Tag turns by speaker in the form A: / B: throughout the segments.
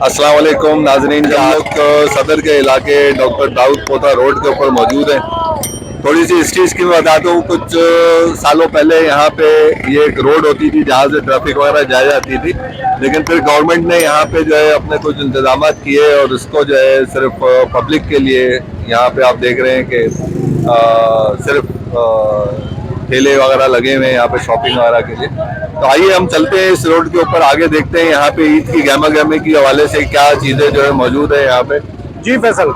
A: अस्सलाम वालेकुम नाजरीन, हम लोग सदर के इलाके डॉक्टर दाऊद पोता रोड के ऊपर मौजूद हैं। थोड़ी सी हिस्ट्री इसकी मैं बताता हूँ। कुछ सालों पहले यहाँ पे ये एक रोड होती थी जहाँ से ट्रैफिक वगैरह जा जाती थी, लेकिन फिर गवर्नमेंट ने यहाँ पे जो है अपने कुछ इंतजाम किए और इसको जो है सिर्फ पब्लिक के लिए यहाँ पे आप देख रहे हैं कि सिर्फ ठेले वगैरह लगे हुए हैं यहाँ पे शॉपिंग वगैरह के लिए। तो आइए हम चलते हैं इस रोड के ऊपर, आगे देखते हैं यहाँ पे ईद की गहमा गहमी के हवाले से क्या चीजें जो है मौजूद है यहाँ पे।
B: जी फैसल।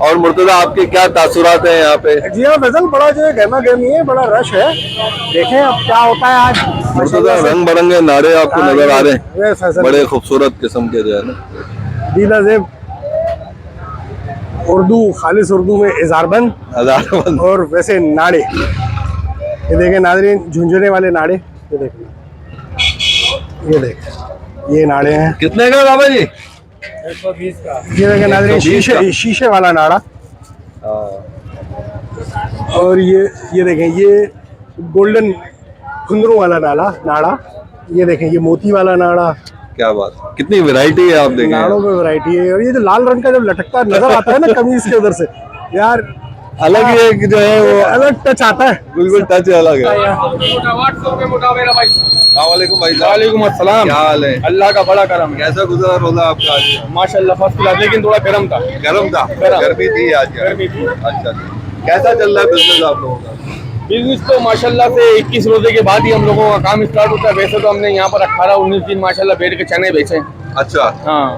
A: और मुर्तजा, आपके क्या तासुरात हैं यहाँ पे?
B: जी हाँ फैसल, बड़ा जो है गहमा गहमी है, बड़ा रश है। देखें अब क्या होता है आज।
A: मुर्तजा, रंग बिरंगे नारे आपको नजर आ रहे हैं, बड़े खूबसूरत किस्म के जो है ना।
B: दिलाजेब उर्दू, खालिस उर्दू में इज़ारबंद और वैसे नाड़े। ये देखें नाज़रीन, झुंझुने वाले नाड़े। ये देखें, ये देखें, ये नाड़े हैं।
A: कितने का बाबा जी?
B: 120 का। ये देखें नाज़रीन, शीशे वाला नाड़ा। और ये देखें, ये गोल्डन कुंदरू वाला नाड़ा। ये देखें, ये मोती वाला नाड़ा।
A: क्या बात, कितनी वैरायटी है आप देखें।
B: नाड़ों में वैरायटी है। और ये जो लाल रंग का जब लटकता नजर आता है ना कमीज के उधर से, यार
A: अलग ही एक जो है वो
B: अलग टच आता है,
A: बिल्कुल टच अलग है।
C: वालेकुम
A: भाई,
C: वालेकुम अस्सलाम।
A: क्या हाल है?
C: अल्लाह का बड़ा करम।
A: कैसा गुजरा रोजा आपका आज?
C: माशाल्लाह फर्स्ट क्लास, लेकिन थोड़ा गर्म था।
A: गर्म था? गर्मी थी आज?
C: गर्मी थी।
A: अच्छा, कैसा चल रहा है बिजनेस आप लोगों का?
C: बिजनेस तो माशाल्लाह से 21 रोजे के बाद ही हम लोगों का काम स्टार्ट होता है। वैसे तो हमने यहाँ पर 18-19 दिन माशाल्लाह बैठ के चने बेचे।
A: अच्छा,
C: हाँ,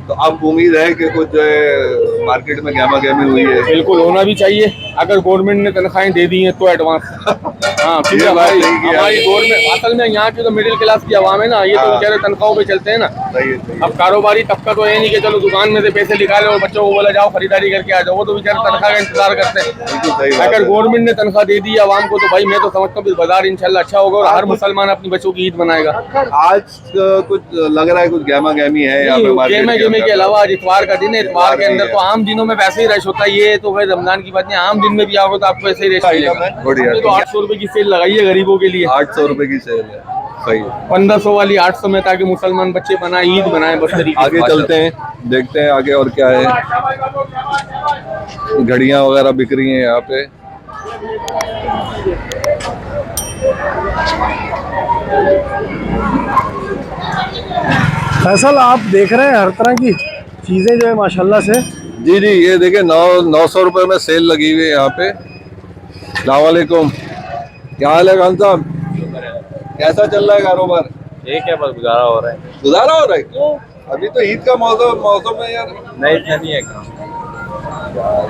A: तो अब उम्मीद है कि कुछ जो है मार्केट में गहमा गहमी हुई है?
C: बिल्कुल होना भी चाहिए। अगर गवर्नमेंट ने तनख्वाहें दे दी हैं तो एडवांस। हाँ ठीक है भाई, हमारी गवर्नमेंट असल में यहाँ की तो मिडिल क्लास की आवाम है ना, ये तो बेचारे तनख्वाहों पे चलते हैं ना।
A: सही है।
C: अब कारोबारी तबका तो है नहीं कि चलो दुकान में से पैसे निकाले और बच्चों को बोला जाओ खरीदारी करके आ जाओ। वो तो बेचारे तनख्वाह का इंतजार करते हैं। अगर गवर्नमेंट ने तनख्वाह दे दी आवाम को तो भाई मैं तो समझता हूँ बाजार इंशाल्लाह अच्छा होगा और हर मुसलमान अपनी बच्चों की ईद मनाएगा।
A: आज कुछ लग रहा है कुछ गहमा गहमी है यहाँ पे मार्केट
C: के अलावा आज इतवार का दिन है। इतवार के अंदर तो आम दिनों में वैसे ही रश होता है। ये तो भाई रमजान की बात नहीं, आम दिन में भी आओगे तो आपको ऐसे ही रश मिलेगा। तो 800 रुपए की सेल लगाई है गरीबों के लिए।
A: 800 रुपए की सेल है, सही।
C: 1500 वाली 800 में, ताकि मुसलमान बच्चे बनाए, ईद बनाए बस तरीके।
A: आगे चलते हैं, देखते हैं आगे और क्या है। घड़ियां वगैरह बिक रही हैं यहाँ पे।
B: फैसल आप देख रहे हैं हर तरह की चीजें जो है माशाल्लाह से।
A: जी जी, ये देखें 900 रुपए में सेल लगी हुई है यहाँ पे। अस्सलाम वालेकुम, क्या हाल है खान साहब? कैसा चल रहा है कारोबार?
D: ठीक है, बस गुजारा हो रहा है।
A: गुजारा हो रहा है? क्यों? अभी तो ईद का मौसम है यार।
D: नहीं, इतना नहीं है।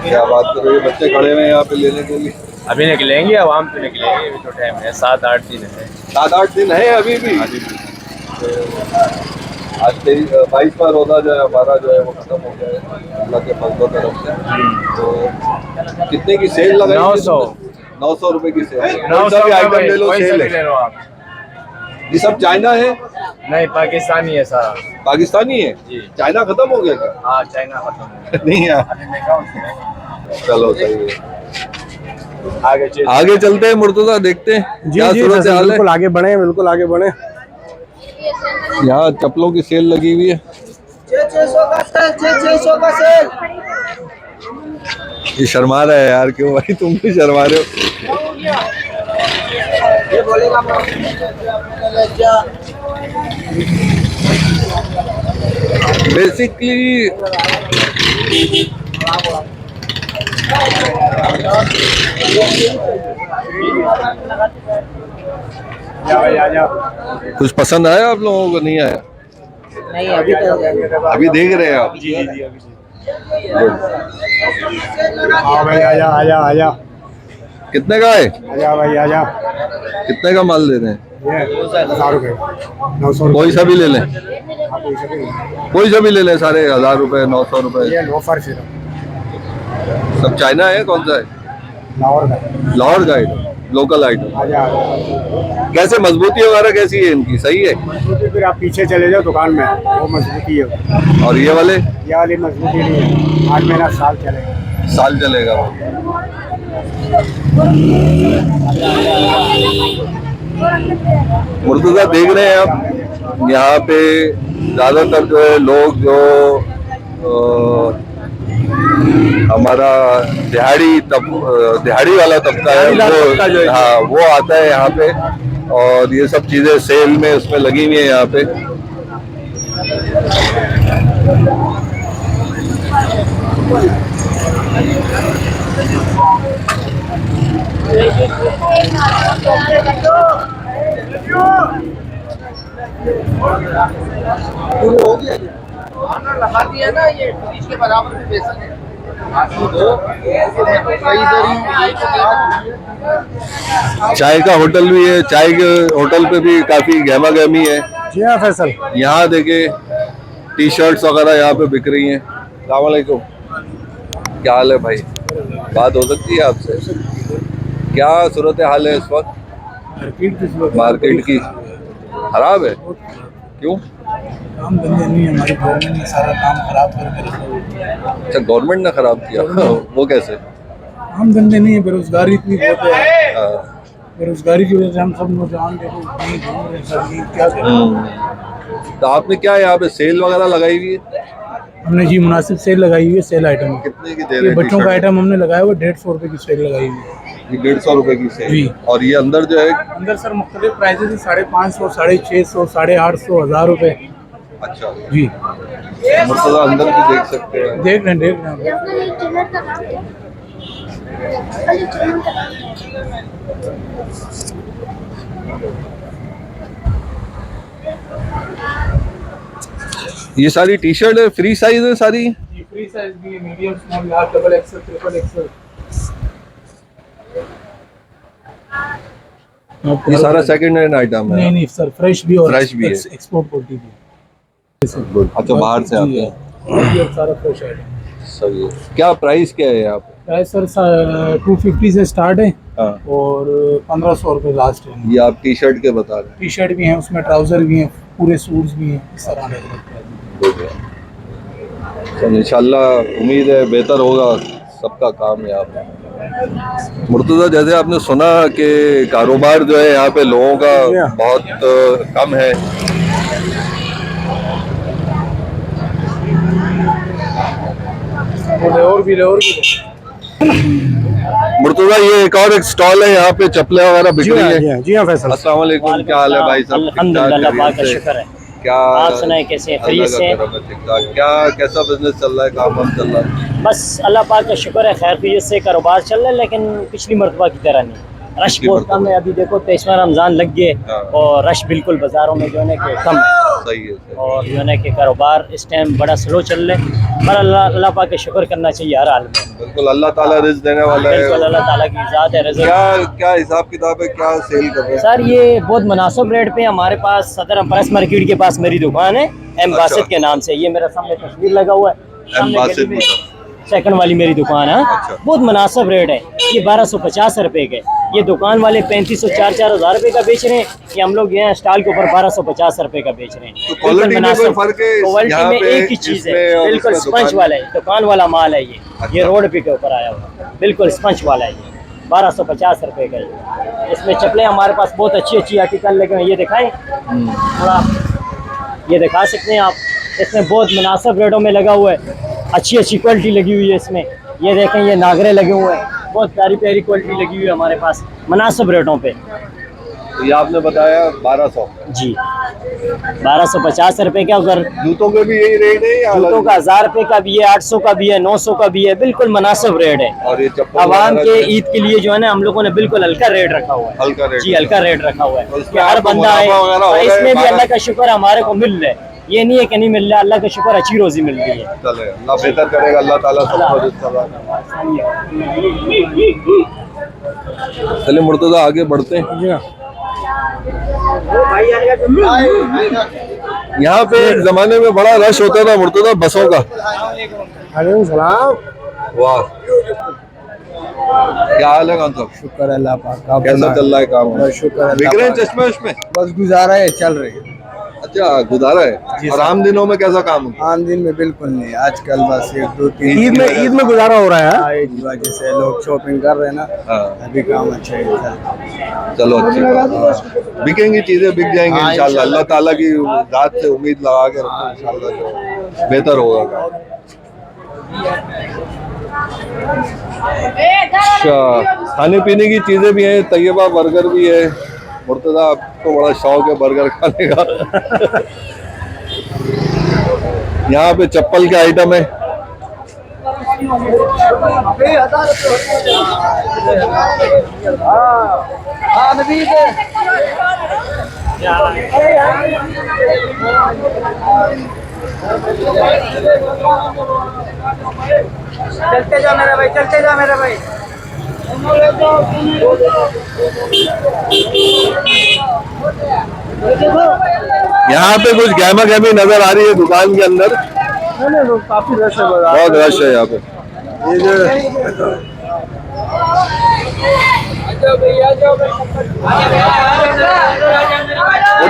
A: क्या बात कर रहे हैं, बच्चे खड़े हुए हैं यहाँ पे लेने के लिए।
D: अभी निकलेंगे, आवाम तो निकलेंगे, अभी तो टाइम है, 7-8 दिन है।
A: 7-8 दिन है अभी भी। आज 22 का रोजा जो है हमारा जो है वो खत्म हो गया है अल्लाह के फजल तरफ से। तो कितने की सेल लगाई? 900 रुपए की सेल। 900 की आइटम ले लो, सेल है। ये सब चाइना है?
D: नहीं, पाकिस्तानी है सारा।
A: पाकिस्तानी है
D: जी।
A: चाइना खत्म हो गया क्या?
D: हाँ, चाइना खत्म हो गया।
A: नहीं यार, चलो सही है। आगे चलते हैं मुर्तजा, देखते हैं
B: जी जी बिल्कुल आगे बढ़े, बिल्कुल आगे बढ़े।
A: यहाँ चप्पलों की सेल लगी हुई है।
E: 600 का सेल।
A: ये शर्मा रहा है यार, क्यों भाई, तुम भी शर्मा रहे हो?
E: ये बोलेगा
A: बेसिकली कुछ पसंद आया आप लोगों को? नहीं आया?
E: नहीं, अभी तो
A: अभी देख रहे हैं आप?
B: जी जी जी, अभी हाँ भाई, आजा आजा आजा।
A: कितने का है?
B: आजा भाई आजा।
A: कितने का माल दे रहे हैं?
B: ये 1000 रुपए, 900।
A: कोई सा भी ले लें? कोई सा भी ले लें, सारे 1000 रुपए, 900 रुपए।
B: ये लोफर फिर
A: सब चाइना है? कौन सा है?
B: लाहौर का।
A: लाहौर का आइटम, लोकल आइटम।
B: आजा।
A: कैसे मजबूती वगैरह कैसी है इनकी? सही है?
B: मजबूती फिर आप पीछे चले जाओ दुकान में, वो मजबूती है।
A: और ये वाले?
B: ये वाली मजबूती नहीं है, 8 महीना साल चलेगा।
A: साल चलेगा। मुर्तजा देख रहे हैं आप? यहाँ पे ज़्यादातर जो है लोग जो हमारा दिहाड़ी वाला तबका है वो, हाँ वो आता है यहाँ पे, और ये सब चीजें सेल में उसमें लगी हुई है यहाँ पे।
E: लगाती है ना ये इसके बराबर में पैसा है।
A: चाय का होटल भी है, चाय के होटल पे भी काफी गहमा गहमी है।
B: जी हाँ फैसल।
A: यहाँ देखे टी शर्ट्स वगैरह यहाँ पे बिक रही हैं। अस्सलाम वालेकुम, क्या हाल है भाई? बात हो सकती है आपसे? क्या सूरत हाल है इस वक्त मार्केट की? खराब है? क्यों?
F: काम धंधे नहीं, हमारी गवर्नमेंट ने सारा काम खराब करके रखा।
A: अच्छा, गवर्नमेंट ने खराब किया? वो कैसे?
F: काम धंधे नहीं है, बेरोजगारी इतनी बहुत है।
A: हाँ।
F: बेरोजगारी की वजह से हम सब नौजवान देखो कहीं घूम रहे हैं सर, ये क्या करें।
A: तो आपने क्या यहाँ पे सेल वगैरह लगाई हुई है?
F: हमने जी मुनासिब सेल लगाई हुई है, सेल आइटम।
A: कितने की दे रहे
F: ये
A: हैं?
F: बच्चों का आइटम हमने लगाया हुआ 150 रुपए की सेल लगाई हुई है।
A: 150 रुपए की सेल।
F: जी।
A: और ये अंदर जो है?
F: अंदर सर मुख्तलिफ प्राइजेस है, 550, 650, 850, 1000 रुपए।
A: अच्छा
F: जी,
A: मतलब अंदर भी देख सकते हैं।
F: देख रहे हैं।
A: ये सारी टी शर्ट है, फ्री साइज है सारी?
F: जी, फ्री साइज भी है, medium, small, large, double XL, triple XL.
A: ये सारा सेकंड हैंड आइटम है?
F: नहीं सर, फ्रेश भी और
A: फ्रेश भी है।
F: एक्सपोर्ट क्वालिटी भी।
A: अच्छा, बाहर से आते हैं।
F: ये सारा फ्रेश आइटम।
A: सही है। क्या प्राइस क्या है यहाँ पे?
F: प्राइस सर 250 से स्टार्ट है
A: हाँ।
F: और 1500 रुपये लास्ट है।
A: ये आप टी शर्ट के बता रहे हैं?
F: टी शर्ट भी हैं, उसमें ट्राउजर भी हैं, पूरे सूट्स भी हैं, इस तरह के।
A: तो इंशाल्लाह उम्मीद है बेहतर होगा सबका काम यहाँ पे। मुर्तज़ा, जैसे आपने सुना कि कारोबार जो है यहाँ पे लोगों का बहुत कम है।
F: और भी
A: मुर्तज़ा, ये एक और एक स्टॉल है यहाँ पे, चप्पलें वगैरह बिक रही है।
B: जी हाँ फैसल।
A: अस्सलाम वालेकुम, क्या हाल है भाई साहब?
E: अल्हम्दुलिल्लाह, पाक का शुक्र है।
A: क्या
E: आप सुनाए कैसे हैं? खैरियत से?
A: क्या कैसा बिजनेस चल रहा है, काम वाम चल रहा है?
E: बस अल्लाह पाक का शुक्र है, खैर खैरियत से कारोबार चल रहा है, लेकिन पिछली मरतबा की तरह नहीं। रश बहुत कम है। अभी देखो 23वां रमज़ान लग गए और रश बिल्कुल बाज़ारों में जो है ना कि कम है।
A: सही है, सही।
E: और जो है ना कि कारोबार इस टाइम बड़ा स्लो चल रहा है, पर अल्लाह पाक का शुक्र करना चाहिए हर हाल में।
A: बिल्कुल, अल्लाह ताला रिज़्क़ देने वाला है।
E: बिल्कुल, अल्लाह ताला की ज़ात है रिज़्क़।
A: क्या हिसाब किताब है, क्या सेल कर रहे हैं?
E: सर ये बहुत मुनासिब रेट पे हमारे पास सदर प्रेस मार्केट के पास मेरी दुकान है, एम बासित के नाम से। ये मेरा सामने तस्वीर लगा हुआ है,
A: एम बासित
E: सेकंड वाली मेरी दुकान है।
A: अच्छा।
E: बहुत मुनासिब रेट है। ये 1250 रुपए के, ये दुकान वाले 3500 4-4 हज़ार रुपए का बेच रहे हैं, ये हम लोग यहाँ स्टॉल के ऊपर 1250 रुपए का बेच रहे हैं।
A: तो क्वालिटी में कोई फर्क है?
E: क्वालिटी में एक ही चीज़ है, बिल्कुल स्पंज वाला है, दुकान वाला माल है। ये रोड पे के ऊपर आया हुआ बिल्कुल स्पंज वाला है। ये 1250 रुपए का है। इसमें चप्पलें हमारे पास बहुत अच्छी आर्टिकल लगे हैं। ये दिखाएं थोड़ा, ये दिखा सकते हैं आप। इसमें बहुत मुनासिब रेटों में लगा हुआ है, अच्छी क्वालिटी लगी हुई है इसमें। ये देखें, ये नागरे लगे हुए हैं, बहुत प्यारी क्वालिटी लगी हुई है हमारे पास मुनासिब रेटों पे।
A: तो ये आपने बताया 1200
E: जी, 1250 रुपए का। अगर
A: जूतों के भी यही रेट है या
E: जूतों का 1000 रुपए का भी है, 800 का भी है, 900 का भी है, बिल्कुल मुनासिब रेट है।
A: और ये चप्पल
E: आवाम के ईद के लिए जो है ना हम लोगों ने बिल्कुल हल्का रेट रखा हुआ है।
A: हल्का रेट?
E: जी, हल्का रेट रखा हुआ
A: तो
E: है
A: इसमें
E: कि हर
A: आपको
E: बंदा है।
A: मुनाफा वगैरह हो रहा है?
E: इसमें भी अल्लाह का शुक्र हमारे को मिल रहा है, ये नहीं है कि नहीं मिल रहा, अल्लाह का शुक्र अच्छी रोजी मिल रही है।
A: चले, अल्लाह बेहतर करेगा, अल्लाह ताला सबको रिज़्क़ अता करे। चलिए मुर्तज़ा, आगे बढ़ते हैं।
B: जी हाँ।
A: यहाँ पे एक जमाने में बड़ा रश होता था मुर्तज़ा बसों का।
B: वालेकुम सलाम।
A: वाह, क्या हाल है खान साहब?
B: शुक्र अल्लाह पाक का।
A: कैसा चल रहा है काम?
B: बस शुक्र
A: बिक रहे हैं चश्मे उश्मे?
B: बस गुजारा है, चल रही है।
A: अच्छा, गुजारा है। और आम दिनों में कैसा काम होता
G: आम दिन में बिल्कुल नहीं, आजकल बस 1-2-3
B: ईद में गुजारा हो रहा है।
G: ईद की वजह से लोग शॉपिंग कर रहे हैं ना,
A: हाँ।
G: अभी काम अच्छा है।
A: चलो अच्छी बात है। बिकेंगी चीजें, बिक जाएंगी इंशाल्लाह। अल्लाह ताला की जात से उम्मीद लगा के रखो, इंशाल्लाह जो बेहतर होगा। अच्छा, खाने पीने की चीजें भी हैं, तैयबा बर्गर भी है। मुर्तजा आपको बड़ा शौक है बर्गर खाने का। यहाँ पे चप्पल के आइटम है।
E: चलते जा मेरा भाई, चलते जा मेरा भाई।
A: यहाँ पे कुछ गहमा गहमी नजर आ रही है दुकान के अंदर।
B: काफी रश है बाजार।
A: बहुत रश है यहाँ पे।
B: ये जो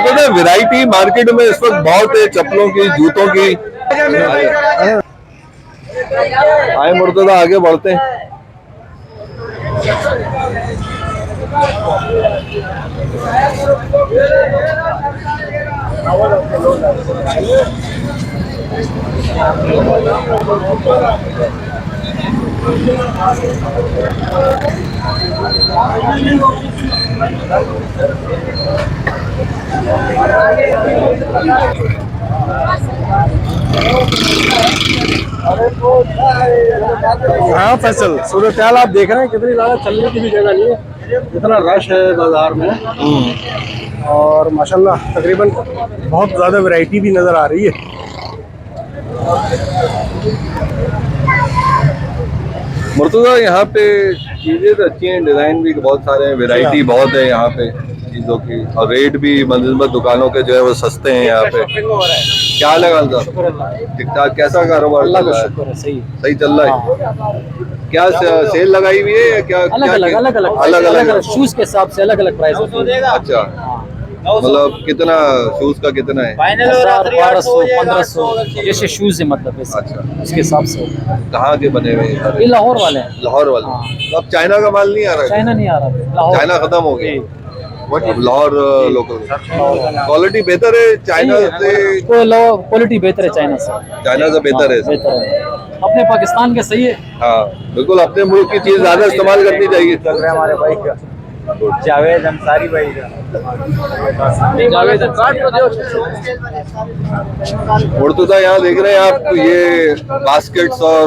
A: तो वैरायटी मार्केट में इस वक्त बहुत है, चप्पलों की, जूतों की। आए मुर्तजा, आगे बढ़ते हैं।
B: हाँ फैसल, सूरत हाल आप देख रहे हैं, कितनी ज़्यादा चलने की भी जगह नहीं है, इतना रश है बाजार में। और माशाल्लाह तकरीबन बहुत ज़्यादा वैरायटी भी नज़र आ रही है।
A: मुर्तजा यहाँ पे चीज़ें तो अच्छी हैं, डिज़ाइन भी बहुत सारे हैं, वैरायटी बहुत है यहाँ पे चीज़ों की, और रेट भी मनस्बत दुकानों के जो है वो सस्ते हैं यहाँ पे। क्या लगा था? ठीक ठाक। कैसा कारोबार चल रहा है? सही चल रहा है। क्या सेल लगाई हुई है या क्या? अलग अलग
E: शूज के हिसाब से अलग अलग प्राइस होते हैं।
A: अच्छा, मतलब कितना शूज का कितना है?
E: 1200-1500 जैसे शूज है, मतलब
A: अच्छा,
E: उसके हिसाब से।
A: कहाँ के बने हुए हैं?
E: ये लाहौर वाले हैं।
A: लाहौर वाले। अब चाइना का माल नहीं आ रहा है?
E: चाइना नहीं आ रहा,
A: चाइना खत्म हो गई। लाहौर लोकल क्वालिटी बेहतर है चाइना से?
E: क्वालिटी बेहतर है चाइना से।
A: चाइना से बेहतर है?
E: बेहतर है। अपने पाकिस्तान के सही है।
A: हाँ बिल्कुल, अपने मुल्क की चीज ज्यादा इस्तेमाल करनी चाहिए।
G: चल रहे हमारे भाई का जावेद अंसारी भाई का।
A: मुर्तजा यहाँ देख रहे हैं आप, ये बास्केट्स और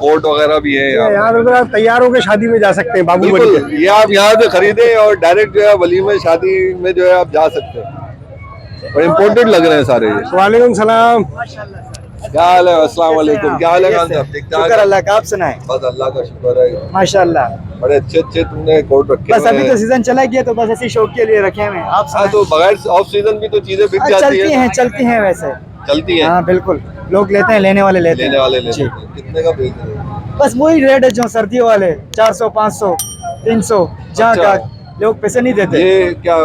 A: कोट वगैरह भी है
B: यहाँ पे आप तैयार होकर शादी में जा सकते हैं बाबू बन के।
A: बिल्कुल, ये आप यहाँ से खरीदें और डायरेक्ट जो है वलीमे शादी में जो है आप जा सकते हैं। और इम्पोर्टेड लग रहे हैं सारे ये।
B: वालेकुम सलाम।
A: क्या हाल है? अस्सलाम वालेकुम। क्या हाल है खान साहब? ठीक ठाक?
G: शुक्र अल्लाह का, आप सुनाए?
A: बस अल्लाह का शुक्र है,
G: माशाल्लाह।
A: बड़े अच्छे अच्छे तुमने कोट रखे
G: बस अभी
A: हैं।
G: तो सीजन चला गया, तो बस ऐसे शौक के लिए रखे हुए हैं। आप
A: हाँ, तो बगैर ऑफ सीजन भी तो चीजें बिक जाती हैं।
G: चलती हैं वैसे।
A: चलती हैं?
G: हाँ बिल्कुल, लोग लेते हैं, लेने वाले लेते
A: लेने
G: हैं।
A: वाले लेते हैं। कितने का बेच रहे हैं?
G: बस वही रेट है जो सर्दियों वाले, 400, 500, 300, जहाँ
A: अच्छा।
G: का लोग पैसे नहीं देते।
A: ये क्या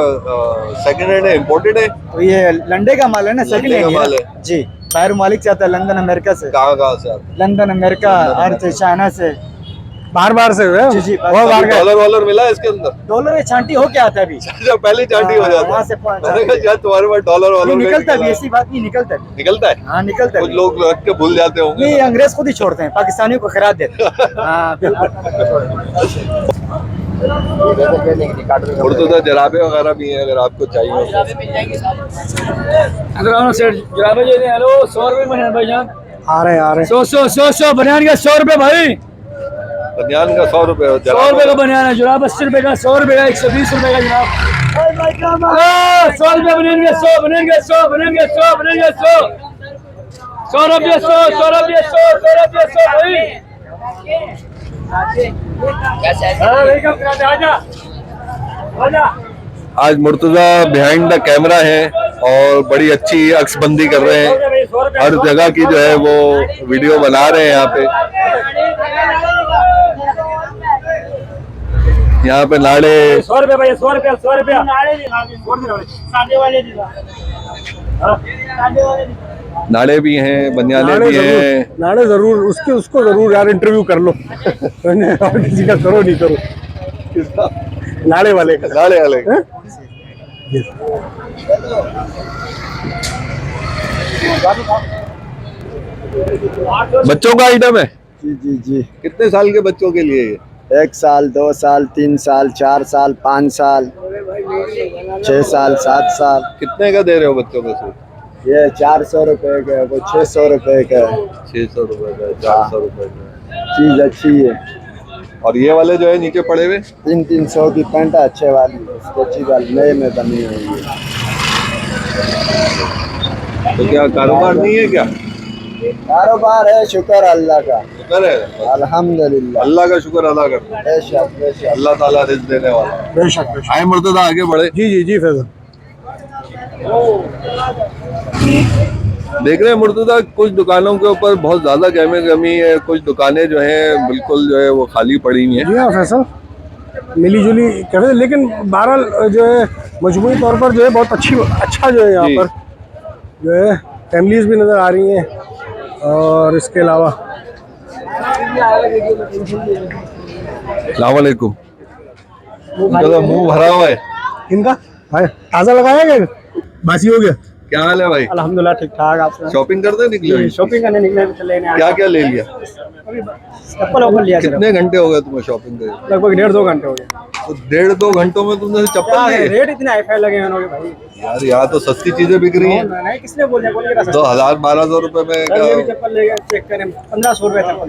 A: सेकंड हैंड है, इम्पोर्टेड है?
G: तो ये लंडे का माल है ना, सेकंड
A: लंडे का माल
G: हैंड
A: है।
G: जी। बाहर मालिक से आता है, लंदन अमेरिका से।
A: कहाँ से आता है?
G: लंदन अमेरिका, अर्थ चाइना से,
B: बार से हुए।
G: जी जी।
B: बहुत बार
A: डॉलर वॉलर मिला है इसके अंदर?
G: डॉलर में छांटी हो क्या आता है अभी?
A: अच्छा, पहले चांटी हो जाता
G: वहाँ
A: है।
G: से
A: मैंने कहा यार तुम्हारे पास डॉलर
G: नहीं
A: वॉलर
G: निकलता भी, ऐसी बात नहीं, निकलता है।
A: निकलता है?
G: हाँ निकलता
A: कुछ
G: है।
A: लोग रख के भूल जाते होंगे।
G: नहीं, अंग्रेज खुद ही छोड़ते हैं, पाकिस्तानियों को खिरात देते हैं। हाँ बिल्कुल।
A: मुर्तजा जराबे वगैरह भी हैं अगर आपको चाहिए।
E: हेलो, 100 रुपए में भाईजान।
B: आ रहे हैं
E: 100 बनियान का 100 रुपए भाई।
A: बनियान का 100 रुपए,
E: 100 रुपए का बनियान है जुराब, 80 रुपए का, 100 रुपए का, 120 रुपए का जुराब। 100 रुपए बनियान का 100, बनियान का 100, बनियान का 100, बनियान का 100, 100 रुपये 100, 100 रुपये 100, 100 रुपये 100 भाई।
A: आज मुर्तजा बिहाइंड द कैमरा है और बड़ी अच्छी अक्सबंदी कर रहे हैं। हर जगह की जो है वो वीडियो बना रहे हैं यहाँ पे। यहाँ पे नाड़े
E: 100 रुपये भाई, 100 रुपये, 100 रुपये।
A: नाड़े भी हैं, बनियाने भी हैं।
B: नाड़े जरूर उसको जरूर यार इंटरव्यू कर लो। और किसी का करो नहीं करो, नाड़े वाले का।
A: नाड़े वाले
B: हैं?
A: बच्चों का आइटम है।
H: जी जी जी।
A: कितने साल के बच्चों के लिए ये?
H: 1 साल, 2 साल, 3 साल, 4 साल, 5 साल, 6 साल, 7 साल।
A: कितने का दे रहे हो बच्चों का सूट?
H: ये 400 रुपए का है, वो 600 रुपए का है।
A: 600 रुपए का, 400 रुपए का।
H: चीज अच्छी है।
A: और ये वाले जो है नीचे पड़े हुए
H: 300 की पैंट अच्छे वाली, अच्छी वाली नए में बनी हुई है।
A: तो क्या कारोबार नहीं है क्या?
H: कारोबार है, शुक्र अल्लाह का।
A: शुक्र है,
H: अल्हम्दुलिल्लाह।
A: अल्लाह का शुक्र अदा करते हैं।
H: बेशक बेशक।
A: अल्लाह ताला रिज़्क देने वाला है।
B: बेशक बेशक।
A: आए मुर्तजा आगे बढ़े।
B: जी जी जी फैजल।
A: देख रहे हैं मुर्तजा, कुछ दुकानों के ऊपर बहुत ज्यादा गहमे गमी है, कुछ दुकानें जो हैं बिल्कुल जो है वो खाली पड़ी हुई हैं।
B: जी हाँ फैसल, मिली जुली कैफे, लेकिन बहरहाल जो है मजमूई तौर पर जो है बहुत अच्छा जो है यहाँ
A: जी।
B: पर जो है फैमिलीज भी नज़र आ रही हैं। और इसके अलावा
A: अस्सलाम वालेकुम। उनका तो मुंह भरा हुआ है।
B: इनका ताज़ा लगाया क्या, बासी हो गया?
A: क्या हाल है भाई?
E: अल्हम्दुलिल्लाह ठीक ठाक। आप
A: शॉपिंग करते निकले?
E: शॉपिंग करने निकले थे, लेने
A: क्या क्या ले लिया?
E: चप्पल ओपन लिया सिर्फ।
A: कितने घंटे हो गए तुम्हें शॉपिंग करे?
E: लगभग 1.5-2 घंटे हो गए।
A: तो 1.5-2 घंटों में तुमने चप्पल ली?
E: रेट इतने हाई फाई लगे हैं उन्होंने भाई।
A: यार यहाँ तो सस्ती चीजें बिक रही हैं।
E: नहीं, किसने बोला
A: 2000-1200 रुपए में क्या?
E: चप्पल ले गए, चेक करें 1500 रुपए चप्पल।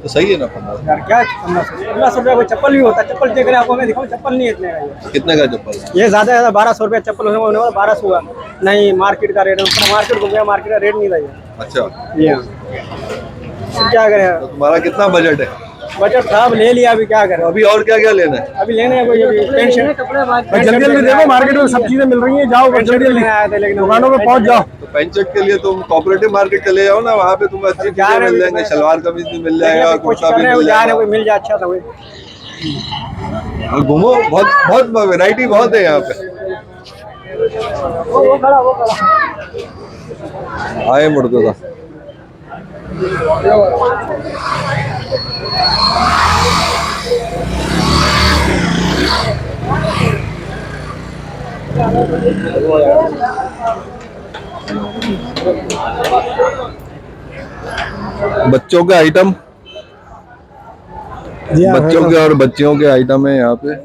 A: तो सही है ना 1500?
E: यार क्या 1500 रुपए कोई चप्पल भी होता है? चप्पल देख रहे हैं आपको, मैं दिखाऊं चप्पल नहीं है इतने का ये।
A: कितने का चप्पल?
E: ये ज्यादा 1200 रुपए चप्पल होने वाला, 1200 हुआ नहीं। मार्केट का रेट है, मार्केट घूम गया, मार्केट का रेट नहीं था ये।
A: अच्छा,
E: ये क्या करें,
A: तो तुम्हारा कितना बजट है?
E: बजट था, अब ले लिया, अभी क्या करें।
A: अभी और क्या क्या लेना है?
E: अभी लेने हैं कोई पेंट शर्ट।
B: जल्दी जल्दी देखो, मार्केट में सब चीजें मिल रही हैं, जाओ जल्दी जल्दी
E: आए थे, लेकिन
B: दुकानों पे पहुंच जाओ।
A: तो पैंट शर्ट के लिए तुम कोऑपरेटिव मार्केट चले जाओ ना, वहाँ पे तुम्हें अच्छी चीजें मिल जाएंगे। शलवार कमीज भी मिल जाएगा, कुर्ता भी मिल जाएगा।
E: कोई मिल जाए अच्छा था कोई।
A: और घूमो, बहुत बहुत वैरायटी बहुत है यहाँ पे।
E: वो खड़ा
A: आए मुर्तजा। बच्चों के आइटम, बच्चों के और बच्चियों के आइटम है यहाँ पे।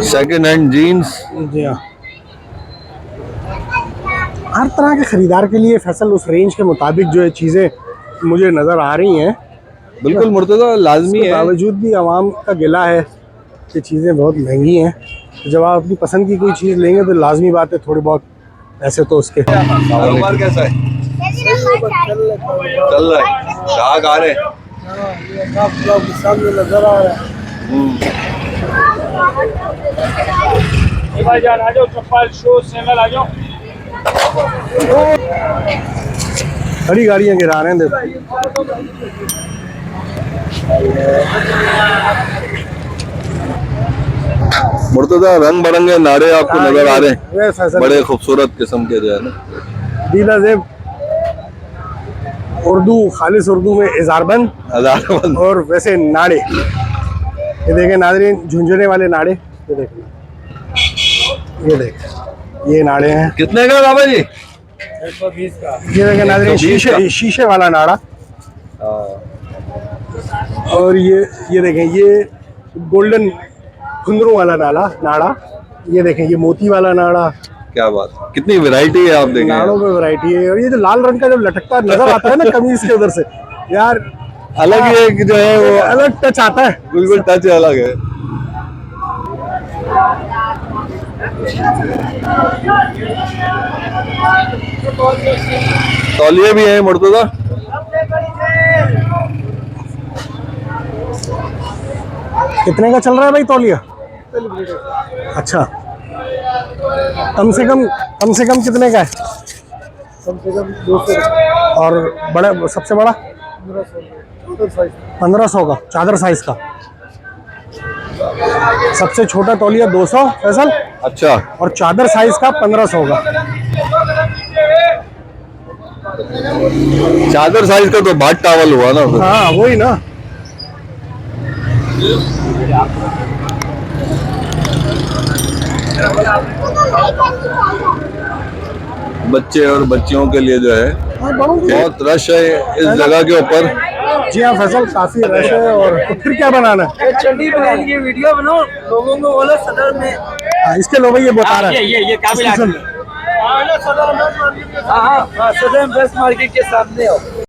A: Second hand jeans.
B: जी हाँ, हर तरह के खरीदार के लिए फैसल उस रेंज के मुताबिक जो है चीज़ें मुझे नज़र आ रही हैं।
A: बिल्कुल मुर्तजा, लाजमी
B: इसके
A: है।
B: बावजूद भी आवाम का गिला है कि चीज़ें बहुत महंगी हैं। तो जब आप अपनी पसंद की कोई चीज़ लेंगे तो लाजमी बात है थोड़ी बहुत ऐसे तो उसके।
A: कारोबार कैसा है? चल रहा है। ग्राहक आ रहे हैं?
B: सामने नजर आ रहा है।
D: भाईजान आ जाओ, चप्पल शूज सैंडल आ जाओ।
B: बड़ी गाड़ियाँ गिरा रहे हैं देखो।
A: मुर्तजा, रंग बिरंगे नारे आपको नजर आ रहे हैं,
B: ये फैसल
A: बड़े खूबसूरत किस्म के जो है ना।
B: दीला ज़ेब उर्दू, खालिस उर्दू में इज़ारबंद
A: हजारबंद।
B: और वैसे नाड़े। ये देखें नाज़रीन, झुंझुने वाले नाड़े, ये देखें, ये देख, ये नाड़े हैं।
A: कितने का बाबा जी?
B: 120 का। ये देखें नाज़रीन,
A: 120 का।
B: शीशे वाला नाड़ा। और ये देखें, ये गोल्डन कुंदरों वाला नाड़ा। ये देखें, ये मोती वाला नाड़ा।
A: क्या बात, कितनी वैरायटी है आप देखें।
B: नाड़ों में वैरायटी है। और ये जो लाल रंग का जब लटकता नजर आता है ना कमीज के उधर से, यार
A: अलग ही एक जो है वो
B: अलग टच आता है।
A: बिल्कुल टच अलग है। तौलिए भी हैं मुर्तजा।
B: कितने का चल रहा है भाई तौलिया? अच्छा, कम से कम कितने का है?
F: कम से कम 200
B: और बड़ा सबसे बड़ा 1500 का चादर साइज का। सबसे छोटा तौलिया 200 फैसल,
A: अच्छा,
B: और चादर साइज का 1500 का।
A: चादर साइज का तो भाट टावल हुआ ना।
B: हाँ वही ना।
A: बच्चे और बच्चियों के लिए जो है बहुत रश है इस जगह के ऊपर।
B: जी हाँ फैसल, काफी रश है। और तो फिर क्या बनाना है?
G: चड्डी बनाएंगे, वीडियो बनाओ, लोगों को बोलो सदर में।
B: इसके लो भाई, ये बता रहा है
E: ये काबिल
G: सदर बेस्ट मार्केट के सामने हो।